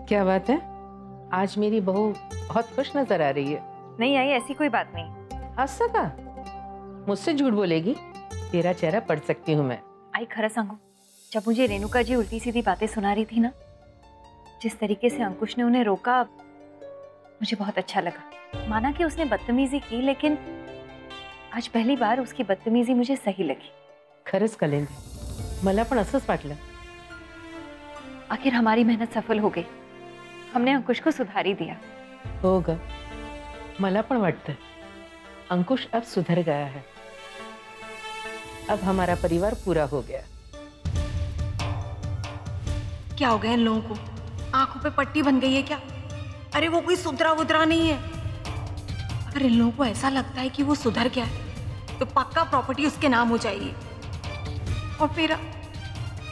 क्या बात है? आज मेरी बहू बहुत खुश नजर आ रही है। नहीं आई, ऐसी कोई बात नहीं। हंस सका? मुझसे झूठ बोलेगी? तेरा चेहरा पढ़ सकती हूँ मैं। आई खरा सांगू, जब मुझे रेणुका जी उल्टी सीधी बातें सुना रही थी ना, जिस तरीके से अंकुश ने उन्हें रोका, मुझे बहुत अच्छा लगा। माना कि उसने बदतमीजी की, लेकिन आज पहली बार उसकी बदतमीजी मुझे सही लगी। खरंच कलेंदी, मला पण असंच वाटलं। आखिर हमारी मेहनत सफल हो गई, हमने अंकुश को सुधार ही दिया। हो ग, मला पण वाटतं अंकुश अब सुधर गया है। अब हमारा परिवार पूरा हो गया। क्या हो गया इन लोगों को? आंखों पे पट्टी बन गई है क्या? अरे वो कोई सुधरा वुधरा नहीं है। अगर इन लोगों को ऐसा लगता है कि वो सुधर गया है तो पक्का प्रॉपर्टी उसके नाम हो जाएगी, और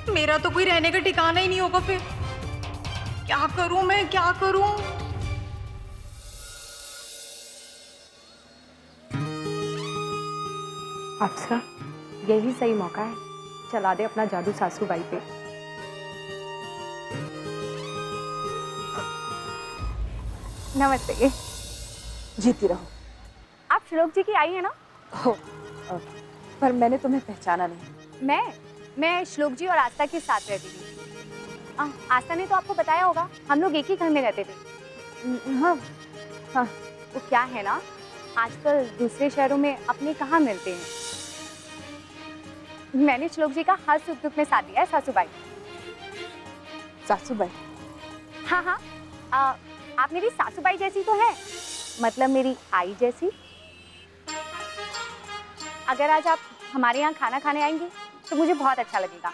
मेरा तो कोई रहने का ठिकाना ही नहीं होगा। फिर क्या करूं मैं, क्या करूं? अप्सरा, यही सही मौका है, चला दे अपना जादू सासू बाई पे। नमस्ते। जीती रहो। आप श्लोक जी की आई है ना? हो, पर मैंने तुम्हें पहचाना नहीं। मैं श्लोक जी और आस्था के साथ रहती थी। आस्था ने तो आपको बताया होगा, हम लोग एक ही घर में रहते थे। हाँ हाँ, वो क्या है ना, आजकल दूसरे शहरों में अपने कहाँ मिलते हैं। मैंने श्लोक जी का हर सुख दुख में साथ दिया है सासूबाई। सासूबाई? हाँ हाँ, आप मेरी सासूबाई जैसी तो है, मतलब मेरी आई जैसी। अगर आज आप हमारे यहाँ खाना खाने आएंगी तो मुझे बहुत अच्छा लगेगा।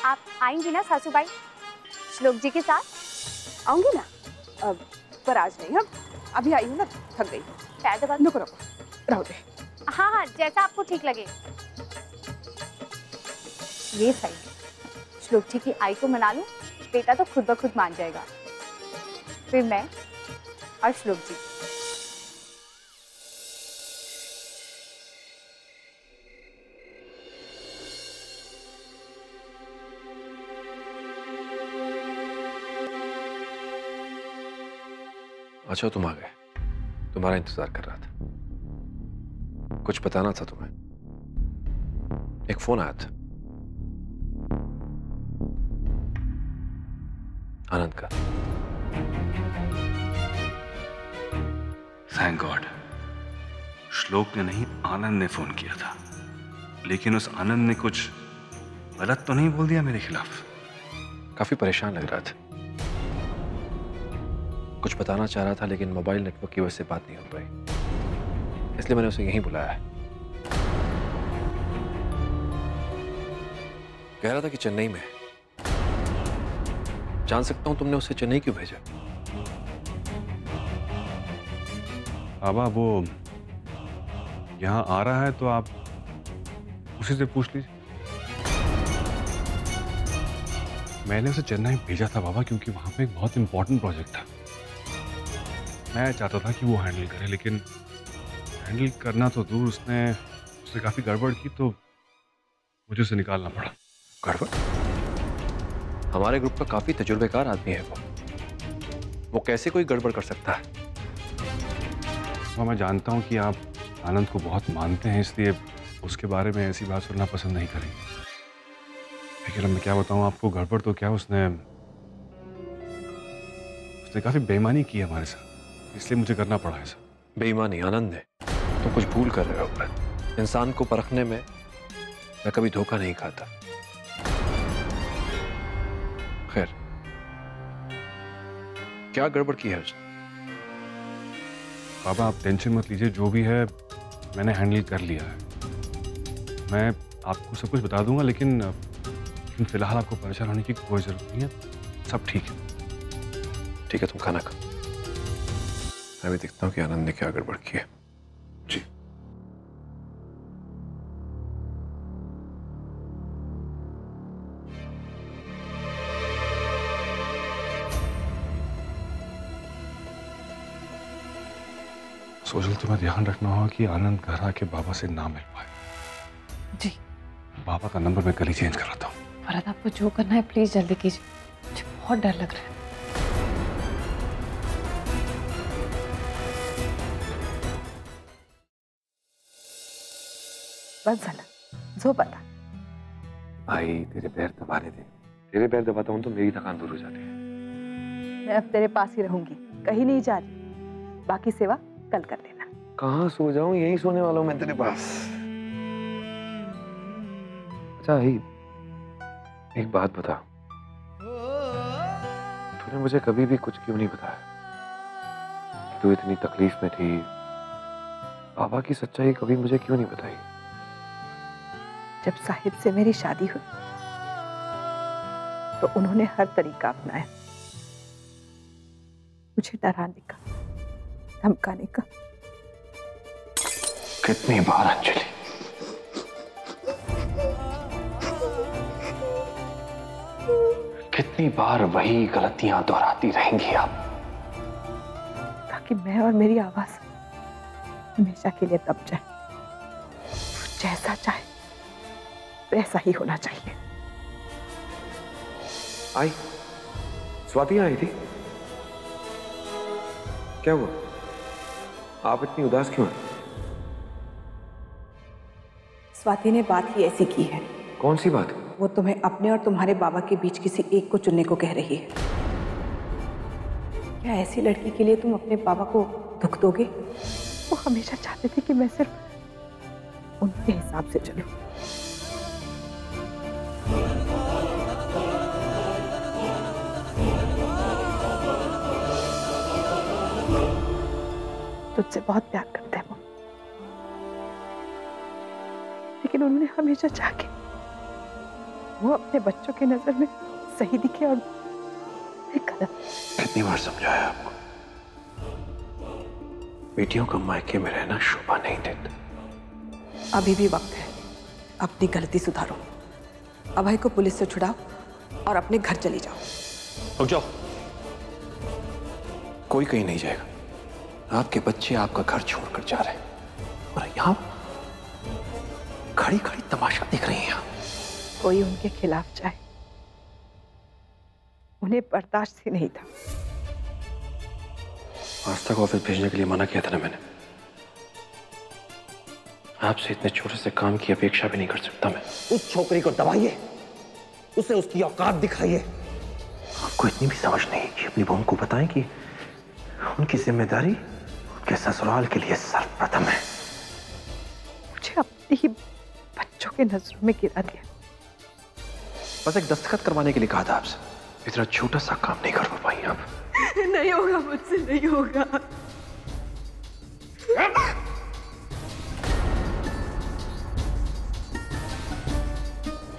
आप आएंगी ना सासूबाई, श्लोक जी के साथ? आऊंगी ना, पर आज नहीं। हम अभी आई हूँ ना, थक गई हूँ। पैर दबा। रुको रुको, रहो दे। हाँ हाँ, जैसा आपको ठीक लगे। ये सही, श्लोक जी की आई को मना लूं, बेटा तो खुद ब खुद मान जाएगा। फिर मैं और श्लोक जी। अच्छा, तुम आ गए। तुम्हारा इंतजार कर रहा था। कुछ बताना था तुम्हें। एक फोन आया था आनंद का। थैंक गॉड, श्लोक ने नहीं, आनंद ने फोन किया था। लेकिन उस आनंद ने कुछ गलत तो नहीं बोल दिया मेरे खिलाफ? काफी परेशान लग रहा था, कुछ बताना चाह रहा था, लेकिन मोबाइल नेटवर्क की वजह से बात नहीं हो पाई, इसलिए मैंने उसे यहीं बुलाया है। कह रहा था कि चेन्नई में। जान सकता हूं तुमने उसे चेन्नई क्यों भेजा? बाबा, वो यहां आ रहा है तो आप उसी से पूछ लीजिए। मैंने उसे चेन्नई भेजा था बाबा, क्योंकि वहां पे एक बहुत इंपॉर्टेंट प्रोजेक्ट था। मैं चाहता था कि वो हैंडल करे, लेकिन हैंडल करना तो दूर, उसने काफी गड़बड़ की, तो मुझे उसे निकालना पड़ा। गड़बड़? हमारे ग्रुप का काफी तजुर्बेकार आदमी है वो कैसे कोई गड़बड़ कर सकता है? वो मैं जानता हूँ कि आप आनंद को बहुत मानते हैं, इसलिए उसके बारे में ऐसी बात सुनना पसंद नहीं करेंगे। लेकिन मैं क्या बताऊँ आपको, गड़बड़ तो क्या, उसने काफी बेईमानी की हमारे साथ, इसलिए मुझे करना पड़ा ऐसा। बेईमानी? आनंद ने, तुम कुछ भूल कर रहे हो। इंसान को परखने में मैं कभी धोखा नहीं खाता। खैर, क्या गड़बड़ की है उसने? बाबा, आप टेंशन मत लीजिए, जो भी है मैंने हैंडल कर लिया है। मैं आपको सब कुछ बता दूंगा, लेकिन फिलहाल आपको परेशान होने की कोई जरूरत नहीं है, सब ठीक है। ठीक है, तुम खाना खाओ, मैं भी देखता हूँ कि आनंद ने क्या गड़बड़ की है। जी। सोचल, तुम्हें ध्यान रखना होगा कि आनंद घर आके बाबा से ना मिल पाए। जी। बाबा का नंबर मैं कल ही चेंज कराता हूँ। फरहत, आपको जो करना है प्लीज जल्दी कीजिए, मुझे बहुत डर लग रहा है। बस झालं, झोप आता। भाई तेरे पैर दबाने दे, तेरे पैर दबाता हूँ तो मेरी थकान दूर हो जाती है। मैं अब तेरे पास ही रहूंगी, कहीं नहीं जा रही। बाकी सेवा कल कर लेना। कहाँ सो जाऊं, यहीं सोने वाला हूँ मैं तेरे पास। अच्छा ही एक बात बता, तूने मुझे कभी भी कुछ क्यों नहीं बताया? तू इतनी तकलीफ में थी, बाबा की सच्चाई कभी मुझे क्यों नहीं बताई? जब साहिब से मेरी शादी हुई तो उन्होंने हर तरीका अपनाया, मुझे डराने का, धमकाने का। कितनी बार अंजलि, कितनी बार वही गलतियां दोहराती रहेंगी आप? ताकि मैं और मेरी आवाज हमेशा के लिए दब जाए। जैसा चाहे वैसा ही होना चाहिए। आई स्वाति आई थी, क्या हुआ? आप इतनी उदास क्यों हैं? स्वाति ने बात ही ऐसी की है। कौन सी बात? वो तुम्हें अपने और तुम्हारे बाबा के बीच किसी एक को चुनने को कह रही है। क्या ऐसी लड़की के लिए तुम अपने बाबा को दुख दोगे? वो हमेशा चाहते थे कि मैं सिर्फ उनके हिसाब से चलूं। तुझसे बहुत प्यार करते हैं वो, लेकिन उन्होंने हमेशा चाहा कि वो अपने बच्चों की नजर में सही दिखे और गलत। कितनी बार समझाया आपको, बेटियों को मायके में रहना शोभा नहीं देता। अभी भी वक्त है, अपनी गलती सुधारो। अभय को पुलिस से छुड़ाओ और अपने घर चली जाओ। रुक जाओ, कोई कहीं नहीं जाएगा। आपके बच्चे आपका घर छोड़कर जा रहे हैं और यहाँ खड़ी खड़ी तमाशा देख रही हैं आप। कोई उनके खिलाफ जाए, उन्हें बर्दाश्त ही नहीं था। आस्था को ऑफिस भेजने के लिए मना किया था ना मैंने। आपसे इतने छोटे से काम की अपेक्षा भी नहीं कर सकता मैं। उस छोकरी को दबाइए, उसे उसकी औकात दिखाइए। आपको इतनी भी समझ नहीं कि अपनी बहू को बताएं कि उनकी जिम्मेदारी उनके ससुराल के लिए सर्वप्रथम है। मुझे अपने ही बच्चों के नजरों में गिरा दिया। बस एक दस्तखत करवाने के लिए कहा था आपसे, इतना छोटा सा काम नहीं कर पाई आप। नहीं होगा मुझसे, नहीं होगा।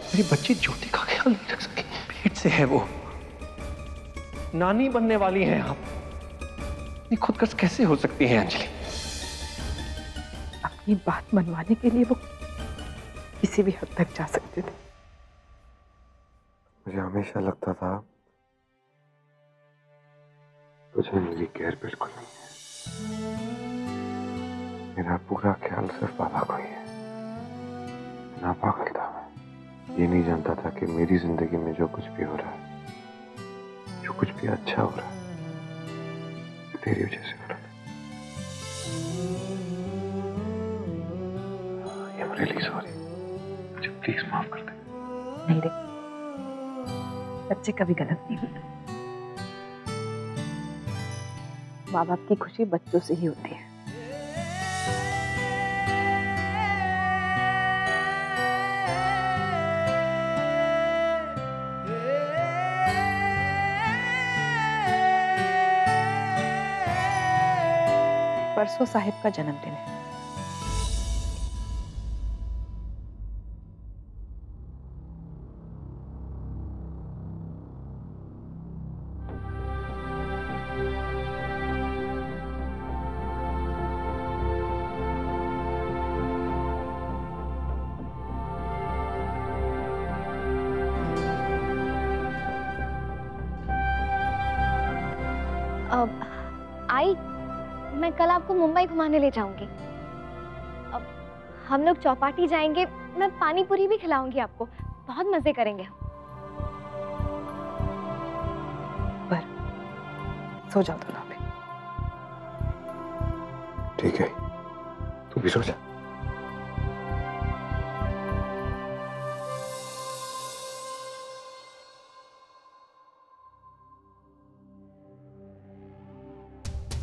मेरी बच्ची ज्योति का ख्याल नहीं रख सकी, पेट से है वो, नानी बनने वाली हैं आप। इतनी खुदगर्ज कैसे हो सकती है अंजलि? अपनी बात मनवाने के लिए वो किसी भी हद तक जा सकते थे। मुझे हमेशा लगता था तुझे मेरी केयर बिल्कुल नहीं है। मेरा पूरा ख्याल सिर्फ बाबा को ही है। ना पागल था मैं, ये नहीं जानता था कि मेरी जिंदगी में जो कुछ भी हो रहा है, जो कुछ भी अच्छा हो रहा है, वो तेरी वजह से हो रहा है। आई एम रियली सॉरी, मुझे प्लीज माफ कर दे। नहीं रे, बच्चे कभी गलत नहीं होते। माँ बाप की खुशी बच्चों से ही होती है। परसों साहिब का जन्मदिन है। आई, मैं कल आपको मुंबई घुमाने ले जाऊंगी। अब हम लोग चौपाटी जाएंगे, मैं पानी पूरी भी खिलाऊंगी आपको, बहुत मजे करेंगे हम। सो जाओ दोनों अभी। ठीक है, तू भी सो जा।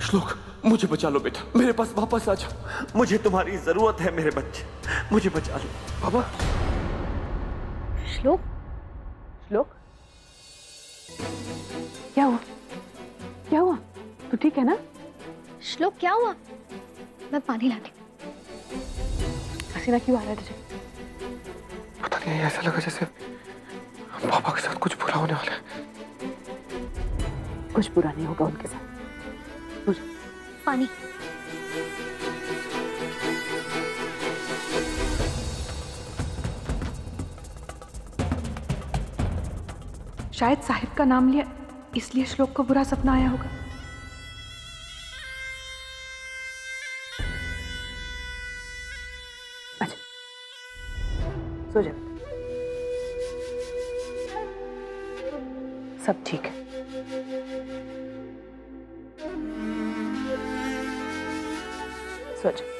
श्लोक, मुझे बचा लो बेटा, मेरे पास वापस आ जाओ। मुझे तुम्हारी जरूरत है मेरे बच्चे, मुझे बचा लो। बाबा, श्लोक, श्लोक, क्या हुआ? क्या हुआ? तू ठीक है ना? श्लोक क्या हुआ? मैं पानी लाती हूँ। पसीना क्यों आ रहा है तुझे? पता नहीं, ऐसा लगा जैसे पापा के साथ कुछ बुरा होने वाला है। कुछ बुरा नहीं होगा उनके साथ। पानी। शायद साहिब का नाम लिया इसलिए श्लोक को बुरा सपना आया होगा। अच्छा, सो जा, सब ठीक है। सो जा।